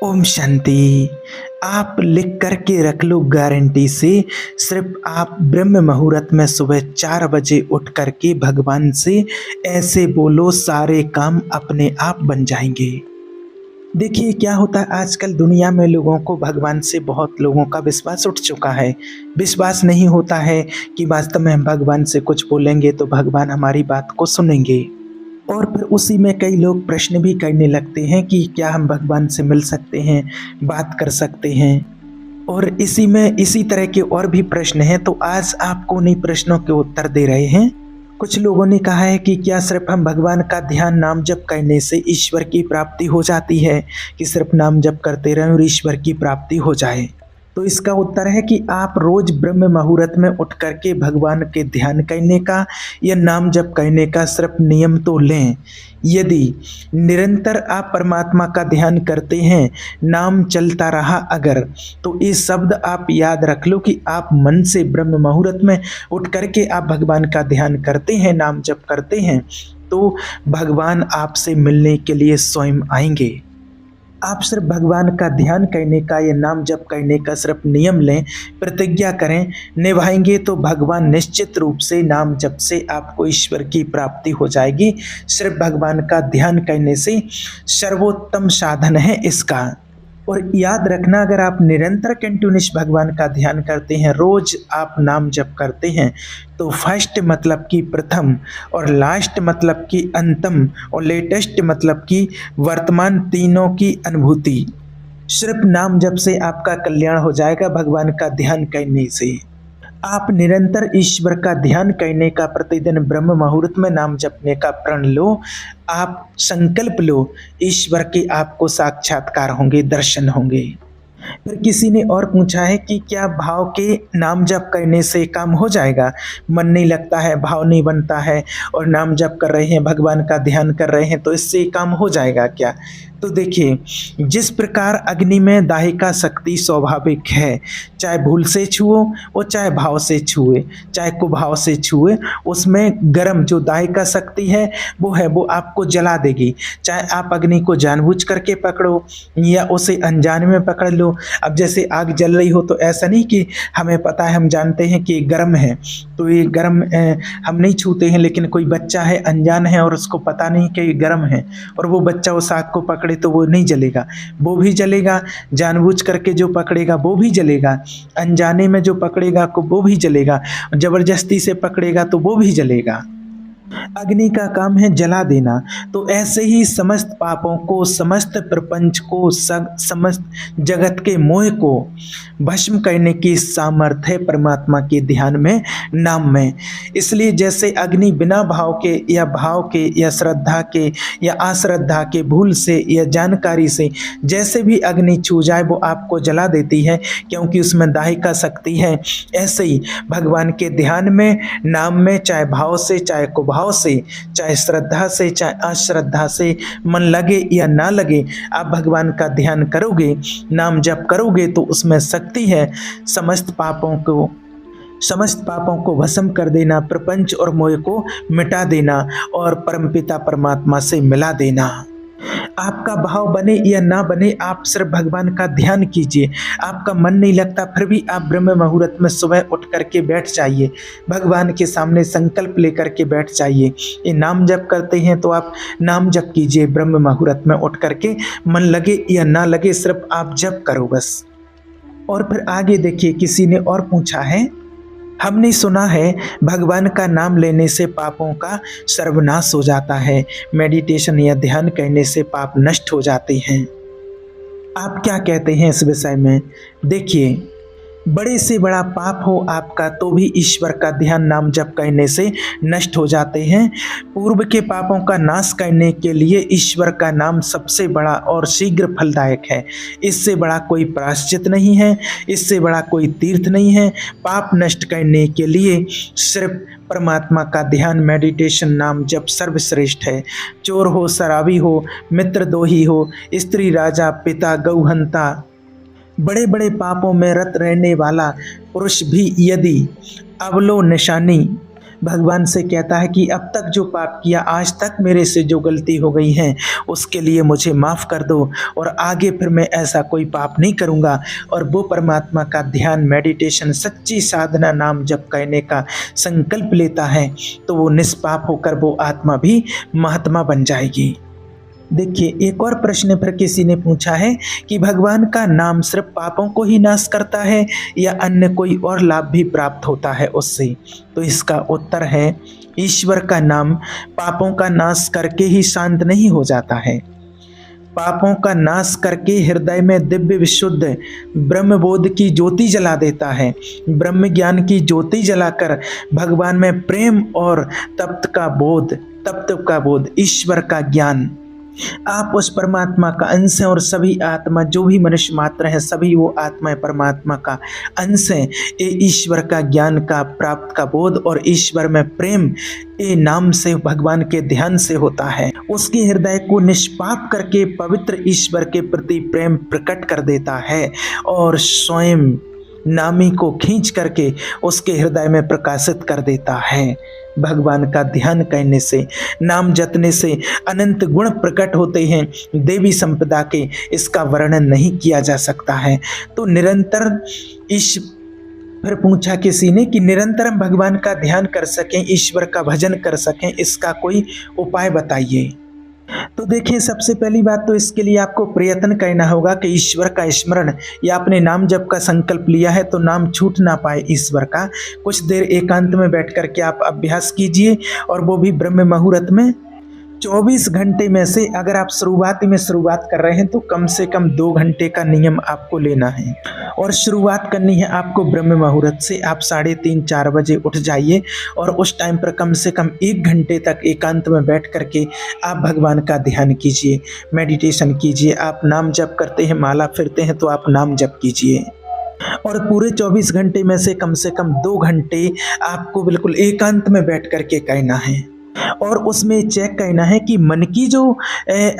ओम शांति। आप लिख कर के रख लो गारंटी से। सिर्फ आप ब्रह्म मुहूर्त में सुबह 4 बजे उठ कर के भगवान से ऐसे बोलो, सारे काम अपने आप बन जाएंगे। देखिए क्या होता है, आजकल दुनिया में लोगों को भगवान से बहुत लोगों का विश्वास उठ चुका है। विश्वास नहीं होता है कि वास्तव में हम भगवान से कुछ बोलेंगे तो भगवान हमारी बात को सुनेंगे। और फिर उसी में कई लोग प्रश्न भी करने लगते हैं कि क्या हम भगवान से मिल सकते हैं, बात कर सकते हैं। और इसी में इसी तरह के और भी प्रश्न हैं, तो आज आपको उन्हीं प्रश्नों के उत्तर दे रहे हैं। कुछ लोगों ने कहा है कि क्या सिर्फ हम भगवान का ध्यान नाम जप करने से ईश्वर की प्राप्ति हो जाती है, कि सिर्फ नाम जप करते रहें और ईश्वर की प्राप्ति हो जाए। तो इसका उत्तर है कि आप रोज ब्रह्म मुहूर्त में उठ करके भगवान के ध्यान करने का या नाम जप करने का सिर्फ नियम तो लें। यदि निरंतर आप परमात्मा का ध्यान करते हैं, नाम चलता रहा अगर, तो ये शब्द आप याद रख लो कि आप मन से ब्रह्म मुहूर्त में उठ करके आप भगवान का ध्यान करते हैं, नाम जप करते हैं, तो भगवान आपसे मिलने के लिए स्वयं आएंगे। आप सिर्फ भगवान का ध्यान करने का या नाम जप करने का सिर्फ नियम लें, प्रतिज्ञा करें, निभाएंगे तो भगवान निश्चित रूप से नाम जप से आपको ईश्वर की प्राप्ति हो जाएगी। सिर्फ भगवान का ध्यान करने से सर्वोत्तम साधन है इसका। और याद रखना, अगर आप निरंतर कंटिन्यूस भगवान का ध्यान करते हैं, रोज आप नाम जप करते हैं, तो फर्स्ट मतलब कि प्रथम, और लास्ट मतलब कि अंतम, और लेटेस्ट मतलब कि वर्तमान, तीनों की अनुभूति सिर्फ नाम जप से आपका कल्याण हो जाएगा। भगवान का ध्यान करने से आप निरंतर ईश्वर का ध्यान करने का, प्रतिदिन ब्रह्म मुहूर्त में नाम जपने का प्रण लो। आप संकल्प लो, ईश्वर के आपको साक्षात्कार होंगे, दर्शन होंगे। फिर किसी ने और पूछा है कि क्या भाव के नाम जप करने से काम हो जाएगा? मन नहीं लगता है, भाव नहीं बनता है, और नाम जप कर रहे हैं, भगवान का ध्यान कर रहे हैं, तो इससे काम हो जाएगा क्या? तो देखिए, जिस प्रकार अग्नि में दाहिका शक्ति स्वाभाविक है, चाहे भूल से छुओ और चाहे भाव से छुए, चाहे कुभाव से छुए, उसमें गर्म जो दाहिका शक्ति है वो आपको जला देगी। चाहे आप अग्नि को जानबूझ करके पकड़ो या उसे अनजाने में पकड़ लो। अब जैसे आग जल रही हो, तो ऐसा नहीं कि हमें पता है, हम जानते हैं कि गर्म है, तो ये गर्म हम नहीं छूते हैं, लेकिन कोई बच्चा है अनजान है और उसको पता नहीं कि ये गर्म है, और वो बच्चा उस आग को पकड़े तो वो नहीं जलेगा, वो भी जलेगा। जानबूझ करके जो पकड़ेगा वो भी जलेगा, अनजाने में जो पकड़ेगा को वो भी जलेगा, जबरदस्ती से पकड़ेगा तो वो भी जलेगा। अग्नि का काम है जला देना। तो ऐसे ही समस्त पापों को, समस्त प्रपंच को, समस्त जगत के मोह को भस्म करने की सामर्थ्य है परमात्मा के ध्यान में, नाम में। इसलिए जैसे अग्नि बिना भाव के या भाव के या श्रद्धा के या अश्रद्धा के, भूल से या जानकारी से, जैसे भी अग्नि छू जाए वो आपको जला देती है, क्योंकि उसमें दाहिका शक्ति है। ऐसे ही भगवान के ध्यान में, नाम में, चाहे भाव से चाहे कुभाव से, चाहे श्रद्धा से चाहे अश्रद्धा से, मन लगे या ना लगे, आप भगवान का ध्यान करोगे, नाम जप करोगे, तो उसमें शक्ति है समस्त पापों को भस्म कर देना, प्रपंच और मोह को मिटा देना और परमपिता परमात्मा से मिला देना। आपका भाव बने या ना बने, आप सिर्फ भगवान का ध्यान कीजिए। आपका मन नहीं लगता, फिर भी आप ब्रह्म मुहूर्त में सुबह उठ करके बैठ जाइए, भगवान के सामने संकल्प लेकर के बैठ जाइए। ये नाम जप करते हैं तो आप नाम जप कीजिए ब्रह्म मुहूर्त में उठ करके, मन लगे या ना लगे, सिर्फ आप जप करो बस। और फिर आगे देखिए, किसी ने और पूछा है, हमने सुना है भगवान का नाम लेने से पापों का सर्वनाश हो जाता है, मेडिटेशन या ध्यान करने से पाप नष्ट हो जाते हैं। आप क्या कहते हैं इस विषय में? देखिए, बड़े से बड़ा पाप हो आपका तो भी ईश्वर का ध्यान नाम जप करने से नष्ट हो जाते हैं। पूर्व के पापों का नाश करने के लिए ईश्वर का नाम सबसे बड़ा और शीघ्र फलदायक है। इससे बड़ा कोई प्रायश्चित नहीं है, इससे बड़ा कोई तीर्थ नहीं है। पाप नष्ट करने के लिए सिर्फ परमात्मा का ध्यान, मेडिटेशन, नाम जप सर्वश्रेष्ठ है। चोर हो, शराबी हो, मित्रद्रोही हो, स्त्री, राजा, पिता, गौहंता, बड़े बड़े पापों में रत रहने वाला पुरुष भी यदि अवलो निशानी भगवान से कहता है कि अब तक जो पाप किया, आज तक मेरे से जो गलती हो गई है उसके लिए मुझे माफ़ कर दो और आगे फिर मैं ऐसा कोई पाप नहीं करूँगा। और वो परमात्मा का ध्यान, मेडिटेशन, सच्ची साधना, नाम जप कहने का संकल्प लेता है तो वो निष्पाप होकर वो आत्मा भी महात्मा बन जाएगी। देखिए, एक और प्रश्न पर किसी ने पूछा है कि भगवान का नाम सिर्फ पापों को ही नाश करता है या अन्य कोई और लाभ भी प्राप्त होता है उससे? तो इसका उत्तर है, ईश्वर का नाम पापों का नाश करके ही शांत नहीं हो जाता है। पापों का नाश करके हृदय में दिव्य विशुद्ध ब्रह्मबोध की ज्योति जला देता है। ब्रह्म ज्ञान की ज्योति जलाकर भगवान में प्रेम और तप्त का बोध, ईश्वर का ज्ञान, आप उस परमात्मा का अंश हैं और सभी आत्मा, जो भी मनुष्य मात्र है, सभी वो आत्मा परमात्मा का अंश है। ये ईश्वर का ज्ञान का प्राप्त का बोध और ईश्वर में प्रेम ये नाम से, भगवान के ध्यान से होता है। उसके हृदय को निष्पाप करके पवित्र ईश्वर के प्रति प्रेम प्रकट कर देता है और स्वयं नामी को खींच करके उसके हृदय में प्रकाशित कर देता है। भगवान का ध्यान करने से, नाम जपने से अनंत गुण प्रकट होते हैं, देवी संपदा के, इसका वर्णन नहीं किया जा सकता है। तो निरंतर फिर पूछा किसी ने कि निरंतर हम भगवान का ध्यान कर सकें, ईश्वर का भजन कर सकें, इसका कोई उपाय बताइए। तो देखिए, सबसे पहली बात तो इसके लिए आपको प्रयत्न करना होगा कि ईश्वर का स्मरण, या आपने नाम जप का संकल्प लिया है तो नाम छूट ना पाए ईश्वर का। कुछ देर एकांत में बैठ करके आप अभ्यास कीजिए और वो भी ब्रह्म मुहूर्त में। 24 घंटे में से अगर आप शुरुआत कर रहे हैं तो कम से कम 2 घंटे का नियम आपको लेना है और शुरुआत करनी है आपको ब्रह्म मुहूर्त से। आप 3:30-4 बजे उठ जाइए और उस टाइम पर कम से कम 1 घंटे तक एकांत में बैठ करके आप भगवान का ध्यान कीजिए, मेडिटेशन कीजिए। आप नाम जप करते हैं, माला फिरते हैं तो आप नाम जप कीजिए और पूरे 24 घंटे में से कम 2 घंटे आपको बिल्कुल एकांत में बैठ करके करना है और उसमें चेक करना है कि मन की जो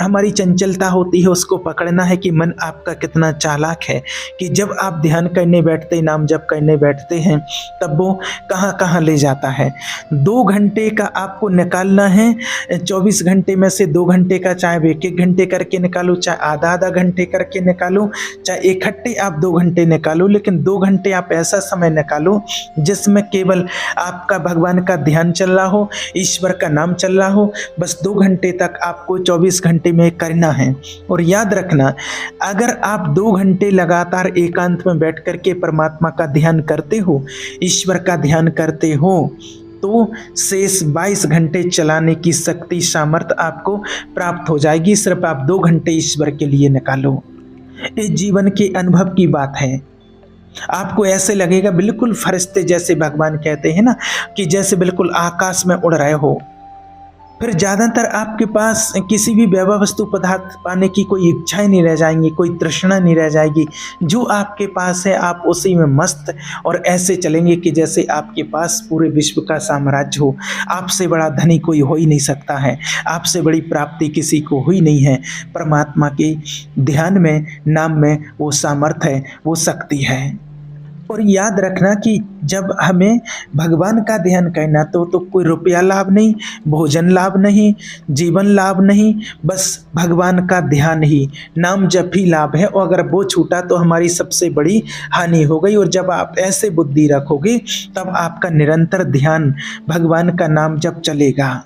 हमारी चंचलता होती है उसको पकड़ना है कि मन आपका कितना चालाक है, कि जब आप ध्यान करने बैठते, नाम जप करने बैठते हैं तब वो कहाँ कहाँ ले जाता है। 2 घंटे का आपको निकालना है। 24 घंटे में से 2 घंटे का चाहे 1-1 घंटे करके निकालो, चाहे आधा घंटे करके निकालो, चाहे इकट्ठे आप 2 घंटे निकालो, लेकिन 2 घंटे आप ऐसा समय निकालो जिसमें केवल आपका भगवान का ध्यान चल रहा हो, ईश्वर का नाम चल रहा हो। बस 2 घंटे तक आपको 24 घंटे में करना है। और याद रखना, अगर आप 2 घंटे लगातार एकांत में बैठ करके परमात्मा का ध्यान करते हो, ईश्वर का ध्यान करते हो, तो शेष 22 घंटे चलाने की शक्ति, सामर्थ्य आपको प्राप्त हो जाएगी। सिर्फ आप 2 घंटे ईश्वर के लिए निकालो। इस जीवन के अनुभव की बात है। आपको ऐसे लगेगा बिल्कुल फरिश्ते जैसे, भगवान कहते हैं ना कि जैसे बिल्कुल आकाश में उड़ रहे हो। फिर ज़्यादातर आपके पास किसी भी वैभव वस्तु पदार्थ पाने की कोई इच्छाएं नहीं रह जाएंगी, कोई तृष्णा नहीं रह जाएगी। जो आपके पास है आप उसी में मस्त और ऐसे चलेंगे कि जैसे आपके पास पूरे विश्व का साम्राज्य हो। आपसे बड़ा धनी कोई हो ही नहीं सकता है, आपसे बड़ी प्राप्ति किसी को हुई नहीं है। परमात्मा के ध्यान में, नाम में वो सामर्थ्य है, वो शक्ति है। और याद रखना कि जब हमें भगवान का ध्यान करना तो कोई रुपया लाभ नहीं, भोजन लाभ नहीं, जीवन लाभ नहीं, बस भगवान का ध्यान ही, नाम जप ही लाभ है। और अगर वो छूटा तो हमारी सबसे बड़ी हानि हो गई। और जब आप ऐसे बुद्धि रखोगे तब आपका निरंतर ध्यान, भगवान का नाम जप चलेगा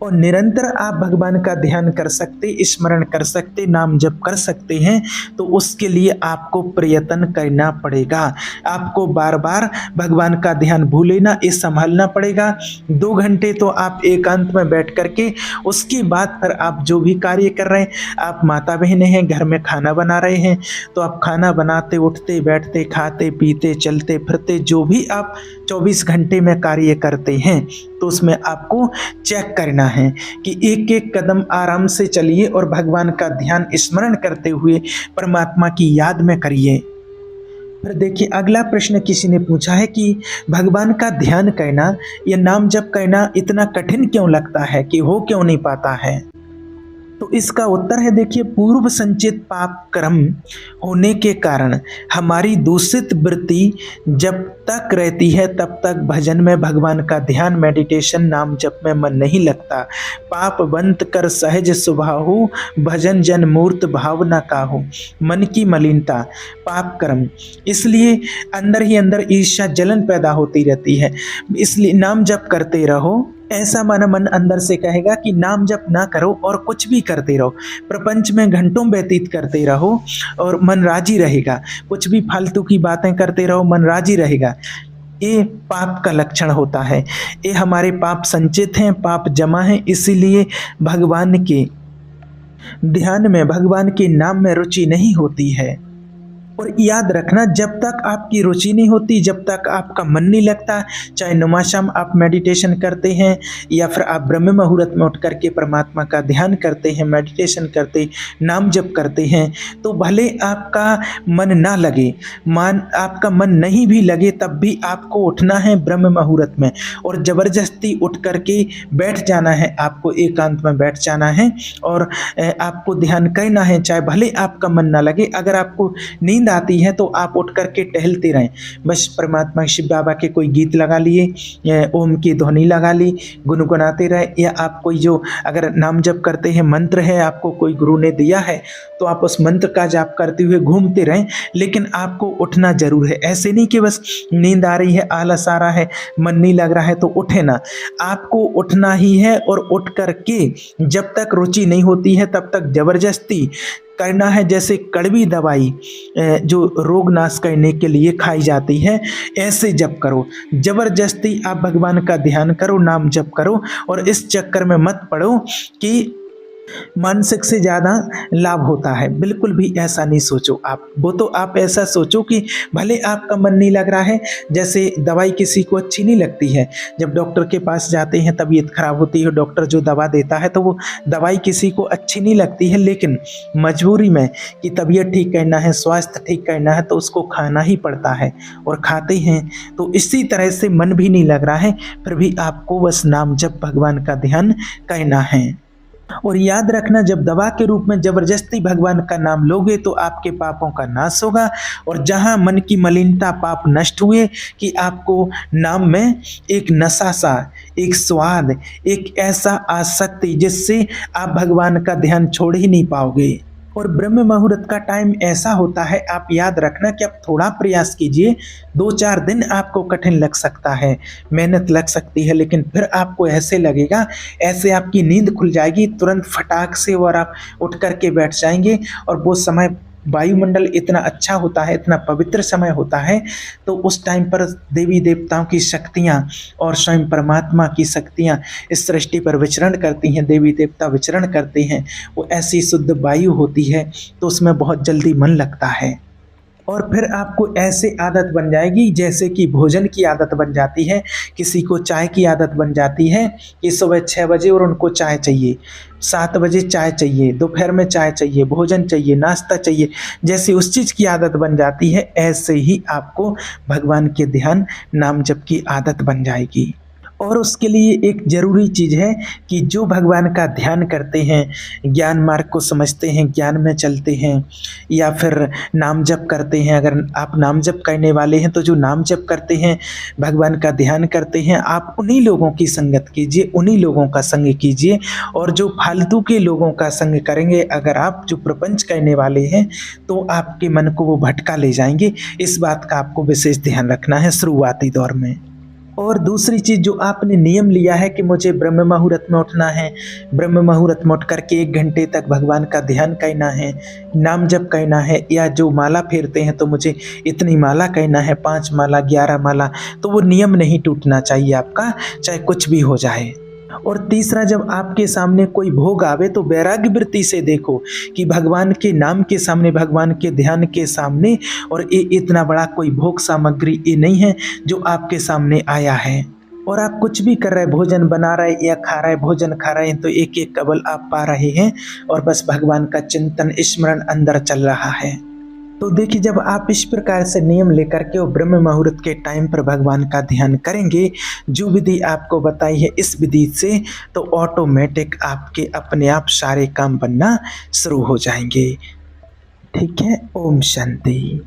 और निरंतर आप भगवान का ध्यान कर सकते, स्मरण कर सकते, नाम जप कर सकते हैं। तो उसके लिए आपको प्रयत्न करना पड़ेगा। आपको बार बार भगवान का ध्यान भूले ना, ये संभालना पड़ेगा। 2 घंटे तो आप एकांत में बैठ करके, उसके बाद फिर आप जो भी कार्य कर रहे हैं, आप माता बहनें हैं, घर में खाना बना रहे हैं, तो आप खाना बनाते, उठते, बैठते, खाते, पीते, चलते फिरते, जो भी आप 24 घंटे में कार्य करते हैं, तो उसमें आपको चेक करना है कि एक एक कदम आराम से चलिए और भगवान का ध्यान स्मरण करते हुए परमात्मा की याद में करिए। फिर देखिए, अगला प्रश्न किसी ने पूछा है कि भगवान का ध्यान करना या नाम जप करना इतना कठिन क्यों लगता है, कि हो क्यों नहीं पाता है। तो इसका उत्तर है, देखिए, पूर्व संचित पाप कर्म होने के कारण हमारी दूषित वृत्ति जब तक रहती है तब तक भजन में, भगवान का ध्यान, मेडिटेशन, नाम जप में मन नहीं लगता। पाप बंत कर सहज स्वभाव, भजन जन मूर्त भाव न काहू। मन की मलिनता, पाप कर्म, इसलिए अंदर ही अंदर ईर्ष्या जलन पैदा होती रहती है। इसलिए नाम जप करते रहो, ऐसा माना मन अंदर से कहेगा कि नाम जप ना करो और कुछ भी करते रहो, प्रपंच में घंटों व्यतीत करते रहो और मन राजी रहेगा। कुछ भी फालतू की बातें करते रहो, मन राजी रहेगा। ये पाप का लक्षण होता है। ये हमारे पाप संचित हैं, पाप जमा हैं, इसीलिए भगवान के ध्यान में, भगवान के नाम में रुचि नहीं होती है। और याद रखना, जब तक आपकी रुचि नहीं होती, जब तक आपका मन नहीं लगता, चाहे नुमाशाम आप मेडिटेशन करते हैं या फिर आप ब्रह्म मुहूर्त में उठ करके परमात्मा का ध्यान करते हैं, मेडिटेशन करते, नाम जप करते हैं, तो भले आपका मन ना लगे, आपका मन नहीं भी लगे, तब भी आपको उठना है ब्रह्म मुहूर्त में और ज़बरदस्ती उठ करके बैठ जाना है। आपको एकांत में बैठ जाना है और आपको ध्यान करना है, चाहे भले आपका मन ना लगे। अगर आपको नींद आती है तो आप उठ करके टहलते रहें, बस परमात्मा शिव बाबा के कोई गीत लगा लिए, ओम की ध्वनि लगा ली, गुनगुनाते रहे, या आप कोई जो अगर नाम जप करते हैं, मंत्र है आपको कोई गुरु ने दिया है, तो आप उस मंत्र का जाप करते हुए घूमते रहें, लेकिन आपको उठना जरूर है। ऐसे नहीं कि बस नींद आ रही है, आलस आ रहा है, मन नहीं लग रहा है तो उठे ना, आपको उठना ही है। और उठ करके जब तक रुचि नहीं होती है तब तक जबरदस्ती करना है। जैसे कड़वी दवाई जो रोग नाश करने के लिए खाई जाती है, ऐसे जप करो, जबरदस्ती आप भगवान का ध्यान करो, नाम जप करो और इस चक्कर में मत पड़ो कि मानसिक से ज़्यादा लाभ होता है। बिल्कुल भी ऐसा नहीं सोचो आप। वो तो आप ऐसा सोचो कि भले आपका मन नहीं लग रहा है, जैसे दवाई किसी को अच्छी नहीं लगती है, जब डॉक्टर के पास जाते हैं तबीयत खराब होती है, डॉक्टर जो दवा देता है तो वो दवाई किसी को अच्छी नहीं लगती है, लेकिन मजबूरी में कि तबीयत ठीक करना है, स्वास्थ्य ठीक करना है, तो उसको खाना ही पड़ता है और खाते हैं। तो इसी तरह से मन भी नहीं लग रहा है, फिर भी आपको बस नाम जप, भगवान का ध्यान करना है। और याद रखना, जब दवा के रूप में जबरदस्ती भगवान का नाम लोगे तो आपके पापों का नाश होगा। और जहां मन की मलिनता, पाप नष्ट हुए कि आपको नाम में एक नशा सा, एक स्वाद, एक ऐसा आसक्ति जिससे आप भगवान का ध्यान छोड़ ही नहीं पाओगे। और ब्रह्म मुहूर्त का टाइम ऐसा होता है, आप याद रखना कि आप थोड़ा प्रयास कीजिए, 2-4 दिन आपको कठिन लग सकता है, मेहनत लग सकती है, लेकिन फिर आपको ऐसे लगेगा, ऐसे आपकी नींद खुल जाएगी तुरंत फटाक से और आप उठ करके बैठ जाएंगे। और वो समय वायुमंडल इतना अच्छा होता है, इतना पवित्र समय होता है, तो उस टाइम पर देवी देवताओं की शक्तियाँ और स्वयं परमात्मा की शक्तियाँ इस सृष्टि पर विचरण करती हैं, देवी देवता विचरण करते हैं। वो ऐसी शुद्ध वायु होती है तो उसमें बहुत जल्दी मन लगता है। और फिर आपको ऐसे आदत बन जाएगी जैसे कि भोजन की आदत बन जाती है। किसी को चाय की आदत बन जाती है कि सुबह 6 बजे और उनको चाय चाहिए, 7 बजे चाय चाहिए, दोपहर में चाय चाहिए, भोजन चाहिए, नाश्ता चाहिए, जैसे उस चीज़ की आदत बन जाती है, ऐसे ही आपको भगवान के ध्यान, नाम जप की आदत बन जाएगी। और उसके लिए एक ज़रूरी चीज़ है कि जो भगवान का ध्यान करते हैं, ज्ञान मार्ग को समझते हैं, ज्ञान में चलते हैं, या फिर नाम जप करते हैं, अगर आप नाम जप करने वाले हैं तो जो नाम जप करते हैं, भगवान का ध्यान करते हैं, आप उन्हीं लोगों की संगत कीजिए, उन्हीं लोगों का संग कीजिए। और जो फालतू के लोगों का संग करेंगे, अगर आप जो प्रपंच करने वाले हैं, तो आपके मन को वो भटका ले जाएंगे। इस बात का आपको विशेष ध्यान रखना है शुरुआती दौर में। और दूसरी चीज़, जो आपने नियम लिया है कि मुझे ब्रह्म मुहूर्त में उठना है, ब्रह्म मुहूर्त में उठ करके 1 घंटे तक भगवान का ध्यान करना है, नाम जप करना है, या जो माला फेरते हैं तो मुझे इतनी माला करना है, 5 माला, 11 माला, तो वो नियम नहीं टूटना चाहिए आपका, चाहे कुछ भी हो जाए। और तीसरा, जब आपके सामने कोई भोग आवे तो वैराग्य वृत्ति से देखो कि भगवान के नाम के सामने, भगवान के ध्यान के सामने, और ये इतना बड़ा कोई भोग सामग्री ये नहीं है जो आपके सामने आया है। और आप कुछ भी कर रहे, भोजन बना रहे या खा रहे, भोजन खा रहे हैं, तो एक एक कबल आप पा रहे हैं और बस भगवान का चिंतन, स्मरण अंदर चल रहा है। तो देखिए, जब आप इस प्रकार से नियम लेकर के वो ब्रह्म मुहूर्त के टाइम पर भगवान का ध्यान करेंगे, जो विधि आपको बताई है इस विधि से, तो ऑटोमेटिक आपके अपने आप सारे काम बनना शुरू हो जाएँगे। ठीक है? ओम शांति।